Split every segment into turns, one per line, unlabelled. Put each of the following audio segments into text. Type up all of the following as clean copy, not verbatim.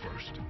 first.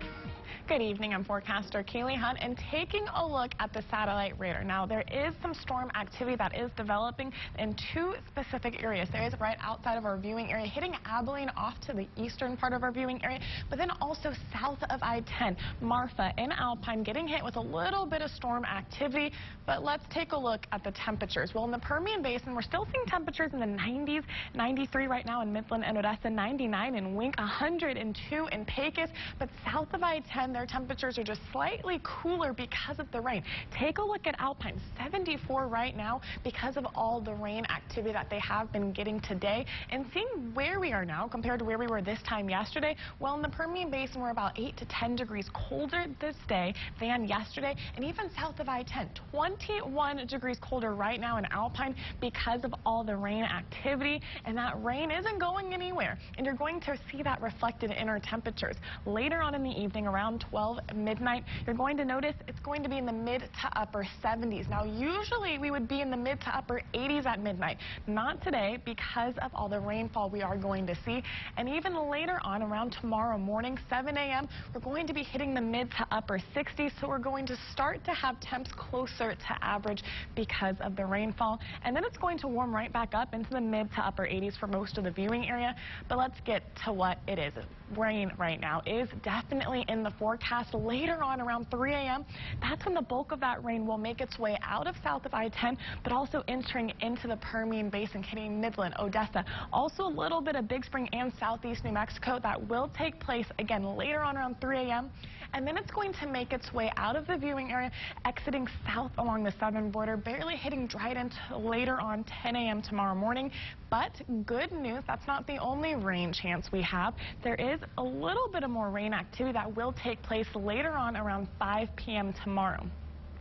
Good evening, I'm forecaster Kaylee Hunt, and taking a look at the satellite radar. Now, there is some storm activity that is developing in two specific areas. There is right outside of our viewing area, hitting Abilene off to the eastern part of our viewing area, but then also south of I-10, Marfa and Alpine getting hit with a little bit of storm activity. But let's take a look at the temperatures. Well, in the Permian Basin, we're still seeing temperatures in the 90s, 93 right now in Midland and Odessa, 99 in Wink, 102 in Pecos, but south of I-10, their temperatures are just slightly cooler because of the rain. Take a look at Alpine, 74 right now because of all the rain activity that they have been getting today. And seeing where we are now compared to where we were this time yesterday, well, in the Permian Basin, we're about 8 to 10 degrees colder this day than yesterday, and even south of I-10, 21 degrees colder right now in Alpine because of all the rain activity, and that rain isn't going anywhere, and you're going to see that reflected in our temperatures. Later on in the evening, around 12 midnight, you're going to notice it's going to be in the mid to upper 70s. Now, usually we would be in the mid to upper 80s at midnight. Not today because of all the rainfall we are going to see. And even later on, around tomorrow morning, 7 a.m., we're going to be hitting the mid to upper 60s. So we're going to start to have temps closer to average because of the rainfall. And then it's going to warm right back up into the mid to upper 80s for most of the viewing area. But let's get to what it is. Rain right now is definitely in the forecast. Later on around 3 a.m., that's when the bulk of that rain will make its way out of south of I-10, but also entering into the Permian Basin, hitting Midland, Odessa. Also a little bit of Big Spring and southeast New Mexico that will take place again later on around 3 a.m. And then it's going to make its way out of the viewing area, exiting south along the southern border, barely hitting Dryden later on 10 a.m. tomorrow morning. But good news, that's not the only rain chance we have. There is a little bit of more rain activity that will take place later on around 5 p.m. tomorrow.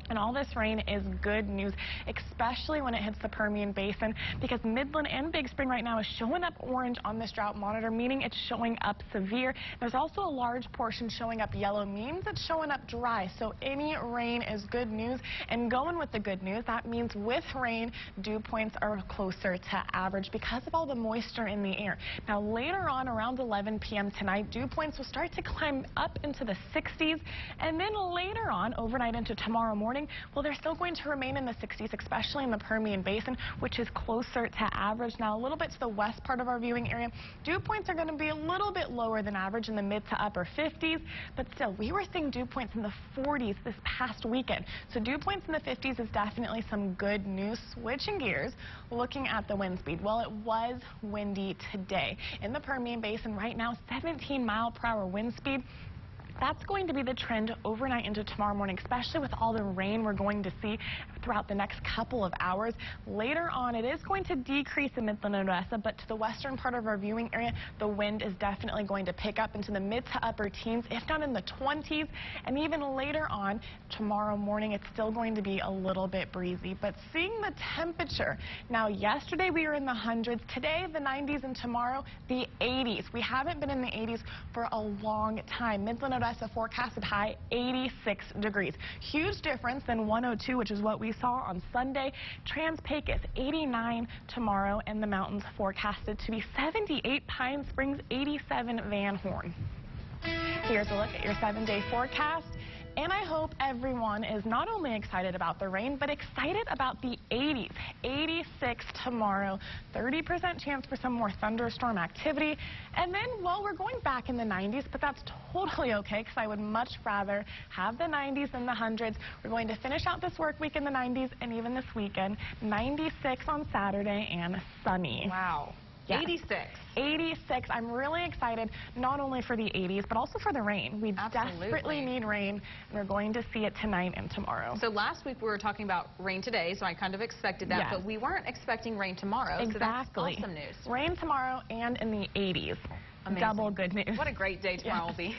And all this rain is good news, especially when it hits the Permian Basin, because Midland and Big Spring right now is showing up orange on this drought monitor, meaning it's showing up severe. There's also a large portion showing up yellow, means it's showing up dry. So any rain is good news. And going with the good news, that means with rain, dew points are closer to average because of all the moisture in the air. Now, later on around 11 p.m. tonight, dew points will start to climb up into the 60s. And then later on, overnight into tomorrow morning, well, they're still going to remain in the 60s, especially in the Permian Basin, which is closer to average. Now, a little bit to the west part of our viewing area, dew points are going to be a little bit lower than average in the mid to upper 50s, but still, we were seeing dew points in the 40s this past weekend. So dew points in the 50s is definitely some good news. Switching gears, looking at the wind speed. Well, it was windy today. In the Permian Basin right now, 17-mile-per-hour wind speed. That's going to be the trend overnight into tomorrow morning, especially with all the rain we're going to see throughout the next couple of hours. Later on, it is going to decrease in Midland and Odessa, but to the western part of our viewing area, the wind is definitely going to pick up into the mid to upper teens, if not in the 20s. And even later on, tomorrow morning, it's still going to be a little bit breezy. But seeing the temperature, now yesterday we were in the hundreds, today the 90s, and tomorrow the 80s. We haven't been in the 80s for a long time. Midland, Odessa forecasted high 86 degrees. Huge difference than 102, which is what we saw on Sunday. Trans-Pecos 89 tomorrow, and the mountains forecasted to be 78. Pine Springs 87. Van Horn. Here's a look at your 7-day forecast. And I hope everyone is not only excited about the rain, but excited about the 80s. 86 tomorrow, 30% chance for some more thunderstorm activity. And then, well, we're going back in the 90s, but that's totally okay because I would much rather have the 90s than the hundreds. We're going to finish out this work week in the 90s and even this weekend. 96 on Saturday and sunny.
Wow.
Yes.
86.
86. I'm really excited, not only for the 80s, but also for the rain. We desperately need rain, and we're going to see it tonight and tomorrow.
So last week we were talking about rain today, so I kind of expected that, but we weren't expecting rain tomorrow.
Exactly.
So that's awesome news.
Rain tomorrow and in the 80s.
Amazing.
Double good news.
What a great day tomorrow will be.